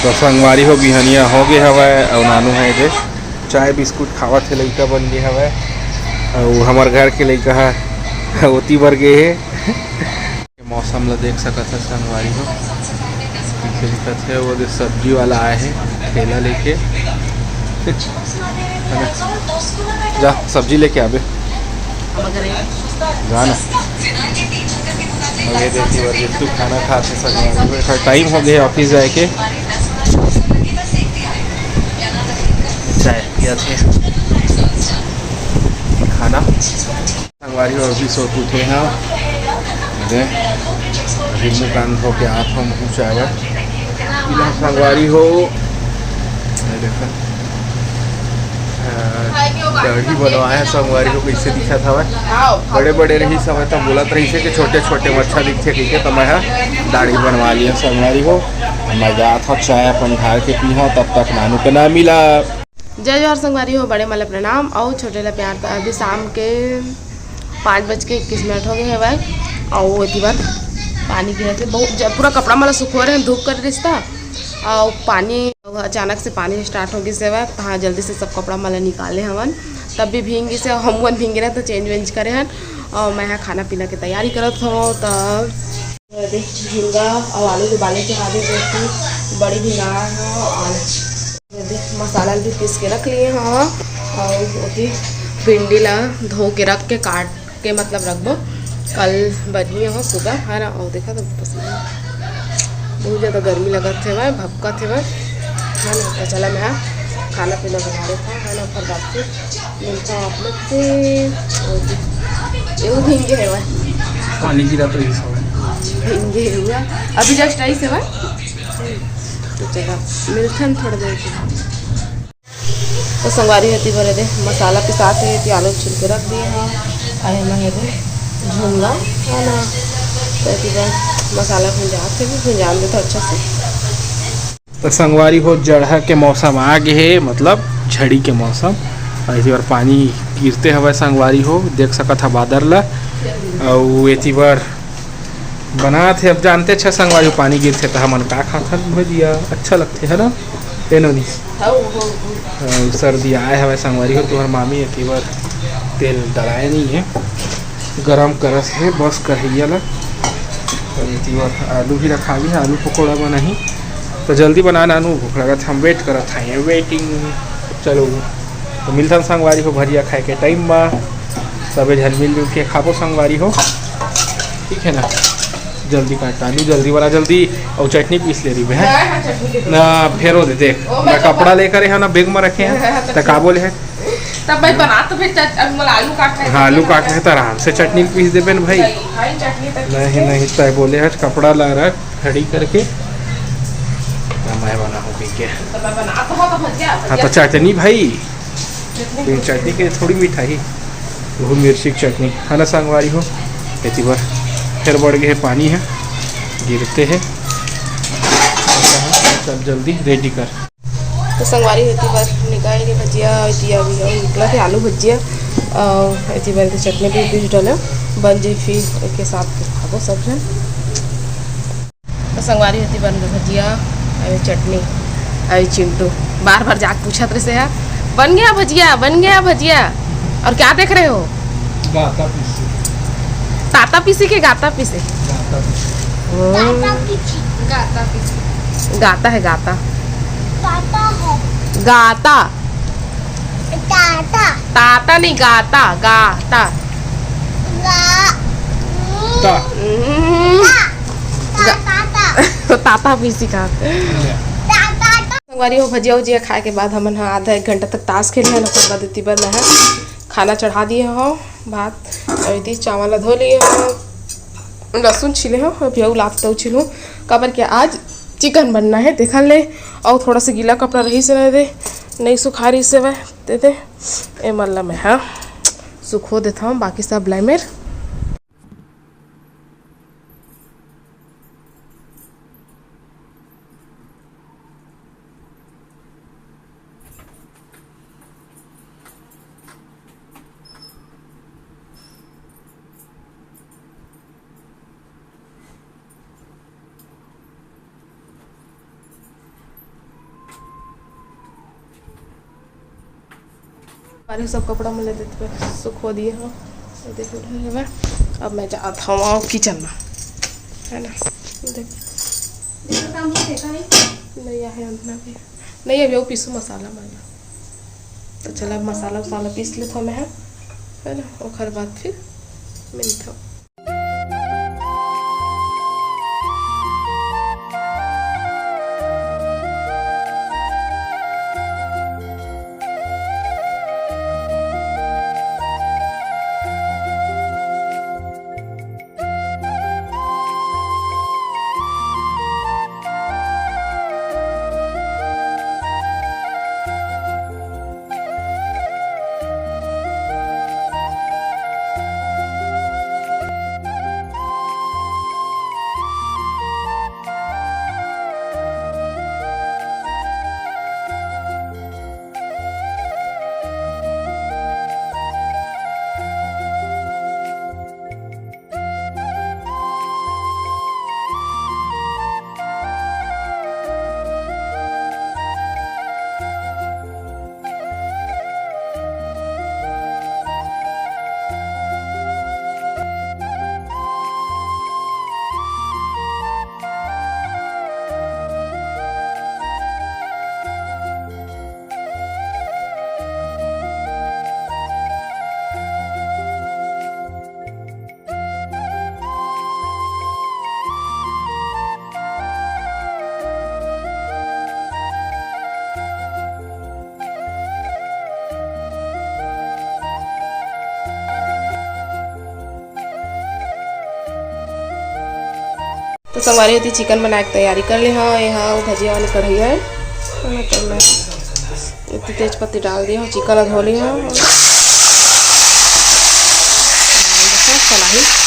तो संगवारी हो बिहनिया हो गए हवय और नानू है जे चाय बिस्कुट खावत है लइका बन गए हवय और हमार घर के लइका है ओती बर गए है मौसम ला देख सकत है संगवारी हो पीछे दिखत है वो सब्जी वाला आए है ठेला लेके जा सब्जी लेके आबे जाना ये देखिए और ये तू खाना खाते संगवारी टाइम हो गया ऑफिस जाए के चाय पिया थे खाना संगवारी और भी सोच उठे हैं अभी मुँह कान धो के आप हम चाय पीला संगवारी हो देखा दाढ़ी बनवाए हैं संगवारी को कैसे दिखा था बड़े बड़े रही समय तब बोलत रही से कि छोटे छोटे अच्छा दिखते ठीक है तो मैं दाढ़ी बनवा लिया संगवारी हो मैं गया था चाय अपन ढार के पी हाँ तब तक नानू के ना मिला। जय जोहार संगवारी हो बड़े माला प्रणाम और छोटे ला प्यार। तो अभी शाम के 5:21 हो गए हैं भाई और इतनी बार पानी गिरे थे बहुत पूरा कपड़ा माला सुखो रहे धूप कर रिश्ता और पानी अचानक से पानी स्टार्ट हो गई से वह हाँ जल्दी से सब कपड़ा माला निकाले हवन तब भी भींगी से हम वन भींगे रहे तो चेंज वेंज करे हैं और मैं यहाँ खाना पीना की तैयारी करत हूँ। तब झींगा और आलू के बाले के आधे देखी बड़ी भिंगा और मसाला भी पीस के रख लिए हाँ और भिंडी ला धो के रख के काट के मतलब रखबो कल बनी हो सुबह है ना। और देखा तो पसंद बहुत ज़्यादा गर्मी लगत थे वह भपका थे वह है ना। तो चला मैं खाना पीना बना रहा था है ना फिर बात मिलता आप लोग से वो भिंगे है वह पानी गिरा तो भिंगे हुआ अभी जस्ट आई से वह तो चला मिलते हैं थोड़ी देर के। तो संगवारी होती भरे दे मसाला पिसा के आलू छिल के रख दिए हैं आए मैं झूंगा है ना तो मसाला भुंजाते भी भुंजान दे तो अच्छा से। तो संगवारी हो जड़हा के मौसम आ गए है मतलब झड़ी के मौसम ऐसी बार पानी गिरते हवे संगवारी हो देख सकत है बादर ला और एती बार बना थे अब जानते छे संगवारी पानी गिरते तो हमन का खाथन भजिया अच्छा लगते है ना तेनोनी सर्दी आए हवे संगवारी हो तुम्हार मामी एती बार तेल डलाए नहीं है गरम करस है बस कढ़ैया ला आलू भी रखा भी है आलू पकौड़ा बनाही तो जल्दी बना नानू भूख लगा हम वेट करत हैं वेटिंग चलो तो मिलता संगवारी हो भजिया खाए के टाइम में सबे झन मिल जुल के खाबो संगवारी हो ठीक है ना। जल्दी काट आलू जल्दी बना जल्दी और चटनी पीस ले रही है ना फेरो दे देख मैं कपड़ा लेकर है ना बैग में रखे हैं तो का बोले है तब भाई बना तो फिर आलू काट रहे हाँ आलू काट रहे तो आराम से चटनी पीस दे बेन भाई नहीं नहीं तय बोले है कपड़ा ला रख खड़ी करके मैं बना हूँ पी के हाँ तो चटनी भाई चटनी के थोड़ी मिठाई वो मिर्ची की चटनी है ना संगवारी हो इतनी बार फिर बढ़ गए पानी है गिरते हैं चल जल्दी रेडी कर। तो संगवारी होती बार निकाल के भजिया दिया भी और निकला थे आलू भजिया और इतनी बार चटनी भी पीस डाला बन जाए फिर के साथ खाबो सब जन। तो संगवारी होती बन गई भजिया और चटनी और चिंटू बार बार जाके पूछत रहे से है बन गया भजिया और क्या देख रहे हो ताता पीसी के गाता पीसे गाता है गाता गाता ताता नहीं गाता गाता तो ताता पीसी का संगवारी हो भजिया उजिया खाए के बाद हम आधा 1 घंटा तक ताश खेले हैं उसके बाद इतनी बार मैं खाना चढ़ा दिए हो भात और इतनी चावल धो लिए हो लहसुन छिले हो और प्याऊ लाते छिलूँ कबर के आज चिकन बनना है देखा ले और थोड़ा सा गीला कपड़ा रही से रह दे नहीं सुखा रही से वह दे दे ए मतलब मैं हाँ सुखो देता हूँ बाकी सब लाई मेरे अरे सब कपड़ा मैं ले देती हूँ, सुखो दिए हाँ। देखो मैं अब मैं जाता हूँ किचन में, है ना। देख काम नहीं है अंतना भी नहीं, अभी वो पीसू मसाला मैंने, तो चला मसाला वसाला पीस लेता हूँ मैं, है ना। और बाद फिर मिलता हूँ। तो संगवारी होती चिकन बनाए की तैयारी कर ली। हाँ यहाँ भजिया वाली कढ़ाई है, तो मैं इतनी तेज पत्ती डाल दी हूँ, चिकन धो ली हूँ, कढ़ाई